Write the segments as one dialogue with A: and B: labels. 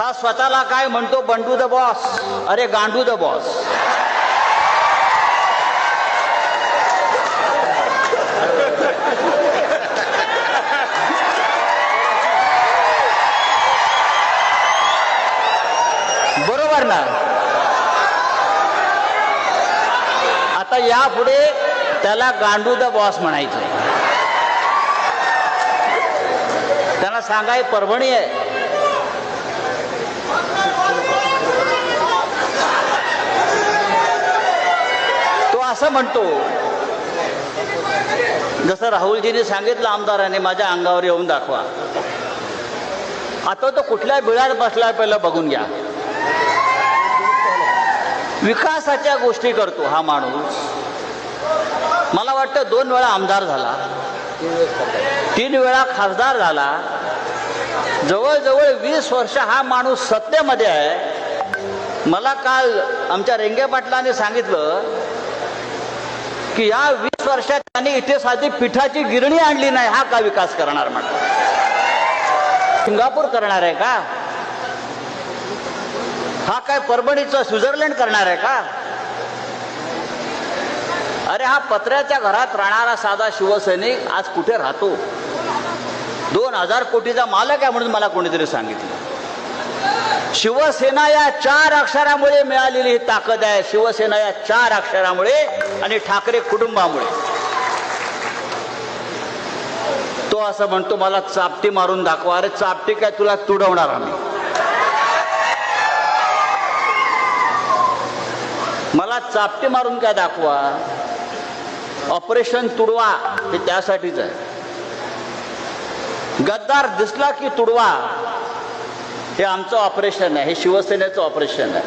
A: हा स्वतःला काय म्हणतो, बंडू द बॉस. अरे गांडू द बॉस. बरोबर ना. आता यापुढे त्याला गांडू द बॉस म्हणायचं. त्यांना सांगाय परभणी आहे. तो असं म्हणतो, जसं राहुलजींनी सांगितलं आमदारांनी, माझ्या अंगावर येऊन दाखवा. आता तो कुठल्या बिळात बसला पहिलं बघून घ्या. विकासाच्या गोष्टी करतो हा माणूस. मला वाटतं 2 वेळा आमदार झाला, 3 वेळा खासदार झाला. जवळजवळ 20 वर्ष हा माणूस सत्तेमध्ये आहे. मला काल आमच्या रेंगे पाटलांनी सांगितलं की या 20 वर्षात त्यांनी इथे साधी पिठाची गिरणी आणली नाही. हा का विकास करणार म्हटलं? सिंगापूर करणार आहे का? हा काय परभणीचं स्वित्झर्लंड करणार आहे का? अरे हा पत्र्याच्या घरात राहणारा साधा शिवसैनिक आज कुठे राहतो? 2000 कोटीचा मालक आहे म्हणून मला कोणीतरी सांगितलं. शिवसेना या 4 अक्षरामुळे मिळालेली ही ताकद आहे. शिवसेना या 4 अक्षरामुळे आणि ठाकरे कुटुंबामुळे. तो असं म्हणतो, मला चापटी मारून दाखवा. अरे चापटी काय, तुला तुडवणार आम्ही. मला चापटी मारून काय दाखवा. ऑपरेशन तुडवा हे त्यासाठीच आहे. गद्दार दिसला की तुडवा हे आमचं ऑपरेशन आहे, हे शिवसेनेचं ऑपरेशन आहे.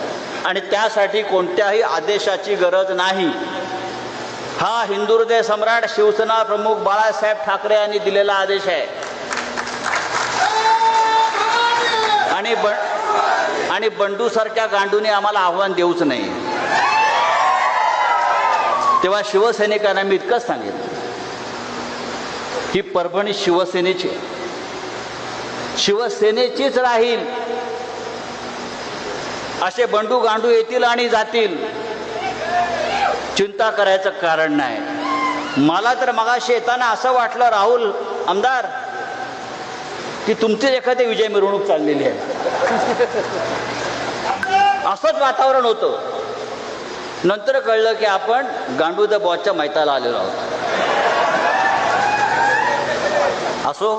A: आणि त्यासाठी कोणत्याही आदेशाची गरज नाही. हा हिंदुहृदय सम्राट शिवसेना प्रमुख बाळासाहेब ठाकरे यांनी दिलेला आदेश आहे. आणि बंडू सारख्या गांडूने आम्हाला आव्हान देऊच नाही. तेव्हा शिवसैनिकांना मी इतकंच सांगितलं की परभणी शिवसेनेची, शिवसेनेचीच राहील. असे बंडू गांडू येतील आणि जातील, चिंता करायचं कारण नाही. मला तर मगाशी येताना असं वाटलं राहुल आमदार की तुमची एखादी विजय मिरवणूक चाललेली आहे. असंच वातावरण होतं. नंतर कळलं की आपण गांडू द बॉसच्या मैताला आलेलो आहोत. असो,